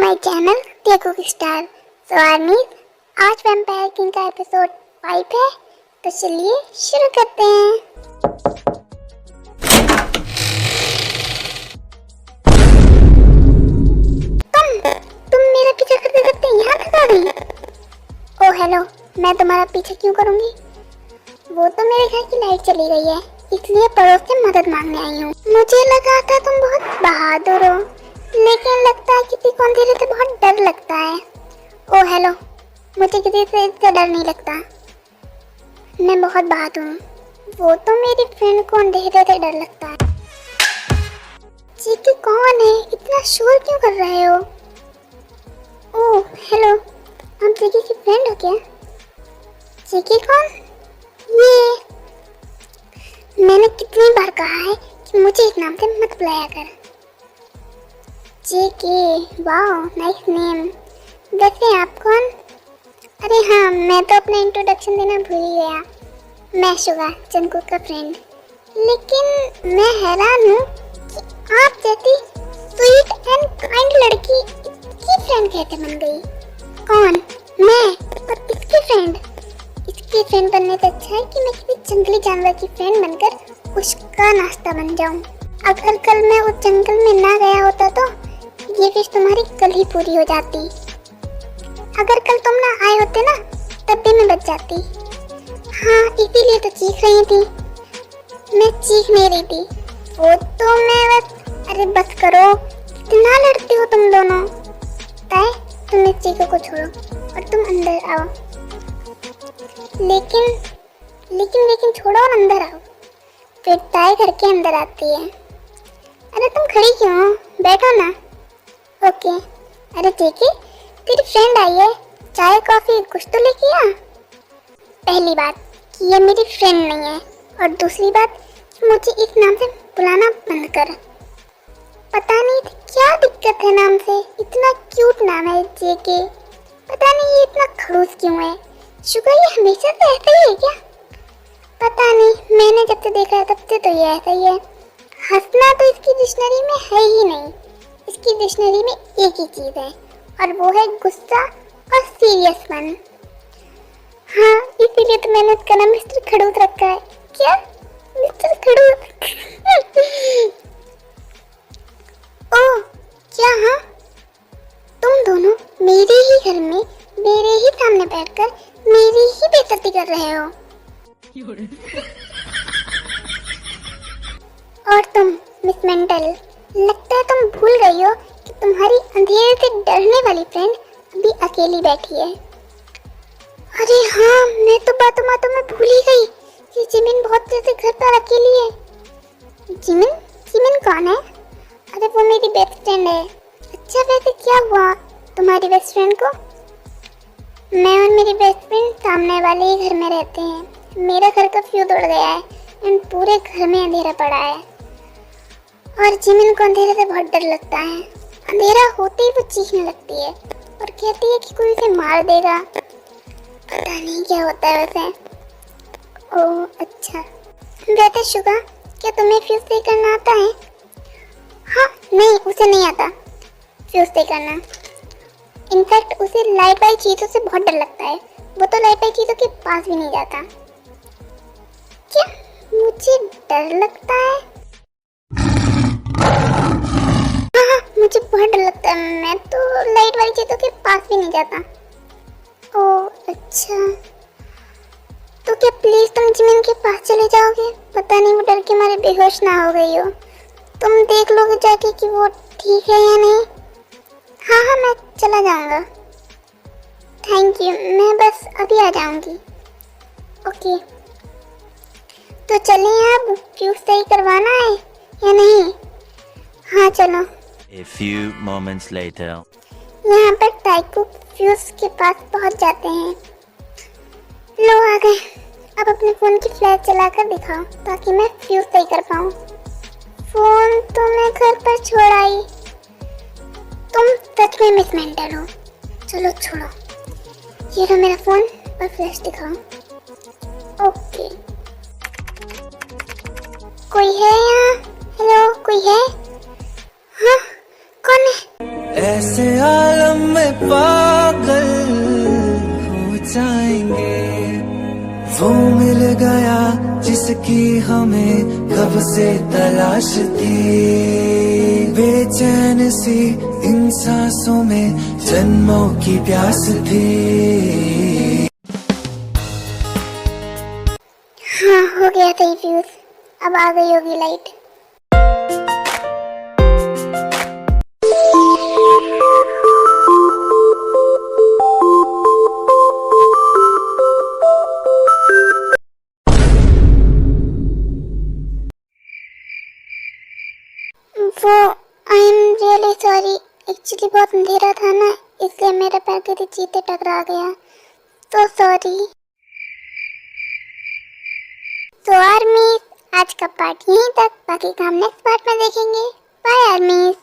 My channel टेको star. सो आर्मीज, आज vampire king का एपिसोड 5 है, तो चलिए शुरू करते हैं। तुम मेरा पीछा करते करते यहाँ तक आ गई? ओह हेलो, मैं तुम्हारा पीछा क्यों करूँगी? वो तो मेरे घर की लाइट चली गई है, इसलिए पड़ोस से मदद मांगने आई हूँ। मुझे लगा था तुम बहुत बहादुर हो, लेकिन लगता है किसी को अंधेरे से बहुत डर लगता है। ओह हेलो, मुझे किसी से इससे डर नहीं लगता, मैं बहुत बहादुर हूँ। वो तो मेरी फ्रेंड को अंधेरे से डर लगता है। चीकी कौन है? इतना शोर क्यों कर रहे हो? ओह हेलो, आप चीकी की फ्रेंड हो क्या? चीकी कौन? ये मैंने कितनी बार कहा है कि मुझे इस नाम से मत बुलाया कर। Cheeky, wow nice name. वैसे आप कौन? अरे हाँ, मैं तो अपना इंट्रोडक्शन देना भूल ही गया। मैं शुगा, जंगकुक का फ्रेंड। लेकिन मैं हैरान हूँ कि आप जैसी स्वीट एंड काइंड लड़की इसकी फ्रेंड कैसे बन गई? कौन? मैं? और इसकी फ्रेंड? इसकी फ्रेंड बनने से अच्छा है कि मैं किसी जंगली जानवर की फ्रेंड बनकर उसका नाश्ता बन जाऊं। अगर कल मैं उस जंगल में ना गया होता तो ये विश तुम्हारी कल ही पूरी हो जाती। अगर कल तुम ना आए होते ना, तब भी मैं बच जाती। हाँ, इसीलिए तो चीख रही थी। मैं चीख नहीं रही थी, वो तो मैं बस। अरे बस करो, कितना लड़ती हो तुम दोनों। ताए, तुम इस चीखों को छोड़ो और तुम अंदर आओ। लेकिन छोड़ो और अंदर आओ। फिर ताए घर के अंदर आती है। अरे तुम खड़ी क्यों हो? बैठो ना। ओके। अरे ठीक है, तेरी फ्रेंड आई है, चाय कॉफी कुछ तो लेके आ। पहली बात कि ये मेरी फ्रेंड नहीं है, और दूसरी बात कि मुझे इस नाम से बुलाना बंद कर। पता नहीं क्या दिक्कत है नाम से, इतना क्यूट नाम है जेके। पता नहीं ये इतना खड़ूस क्यों है। शुगर ये हमेशा से ऐसा ही है क्या? पता नहीं, मैंने जब से देखा है तब से तो ये ऐसा ही है। हंसना तो इसकी डिक्शनरी में है ही नहीं। इसकी डिक्शनरी में एक ही चीज है, और वो है गुस्सा और सीरियसपन। हाँ, इसीलिए तो मैंने इसका नाम मिस्टर खड़ूस रखा है। क्या? मिस्टर खड़ूस? ओह क्या? हाँ, तुम दोनों मेरे ही घर में मेरे ही सामने बैठकर मेरी ही बेइज्जती कर रहे हो। और तुम मिस मेंटल, लगता है तुम भूल गई हो कि तुम्हारी अंधेरे से डरने वाली फ्रेंड अभी अकेली बैठी है। अरे हाँ, मैं तो बातों बातों में भूल ही गई कि जिमिन बहुत देर से घर पर अकेली है। जिमिन? जिमिन कौन है? अरे वो मेरी बेस्ट फ्रेंड है। अच्छा, वैसे क्या हुआ तुम्हारी बेस्ट फ्रेंड को? मैं और मेरी बेस्ट फ्रेंड सामने वाले ही घर में रहते हैं। मेरा घर का फ्यूज उड़ गया है एंड पूरे घर में अंधेरा पड़ा है, और जिमिन को अंधेरे से बहुत डर लगता है। अंधेरा होते ही वो चीखने लगती है और कहती है कि कोई उसे मार देगा। पता नहीं क्या होता है वैसे। ओह अच्छा। वैसे शुगा, क्या तुम्हें फ्यूज सही करना आता है? हाँ नहीं, उसे नहीं आता फ्यूज सही करना। इनफैक्ट उसे लाइट वाली चीज़ों से बहुत डर लगता है। वो तो लाइट वाली चीज़ों के पास भी नहीं जाता। क्या मुझे डर लगता है? हाँ, मुझे बहुत डर लगता है। मैं तो लाइट वाली चीज़ों के पास भी नहीं जाता। ओह अच्छा, तो क्या प्लीज तुम जिमिन के पास चले जाओगे? पता नहीं वो डर के मारे बेहोश ना हो गई हो। तुम देख लोगे जाके कि वो ठीक है या नहीं? हाँ हाँ, मैं चला जाऊंगा। थैंक यू, मैं बस अभी आ जाऊंगी। ओके, तो चलें अब। फ्यूज सही करवाना है या नहीं? हाँ चलो। A few moments later. यहाँ पर टाइको फ्यूज के पास पहुँच जाते हैं। लो आ गए। अब अपने फोन की फ्लैश चलाकर दिखाओ ताकि मैं फ्यूज सही कर पाऊँ। फोन तो मैं घर पर छोड़ आई। तुम सच में मिस मेंटल हो। चलो छोड़ो, ये रहा मेरा फोन और फ्लैश दिखाओ। ओके, कोई है यहाँ? हेलो, कोई है? हाँ, कौन है? ऐसे आलम में पागल हो जाएंगे। वो मिल गया जिसकी हमें कब से तलाश थी, बेचैन सी इन सांसों में जन्मों की प्यास थी। हाँ, हो गया था फ्यूज, अब आ गई होगी लाइट। वो I am really sorry, actually बहुत अंधेरा था ना, इसलिए मेरे पैर किसी चीते टकरा गया। तो सॉरी। तो आर्मीज, आज का पार्ट यहीं तक, बाकी का हम नेक्स्ट पार्ट में देखेंगे। बाय आर्मीज।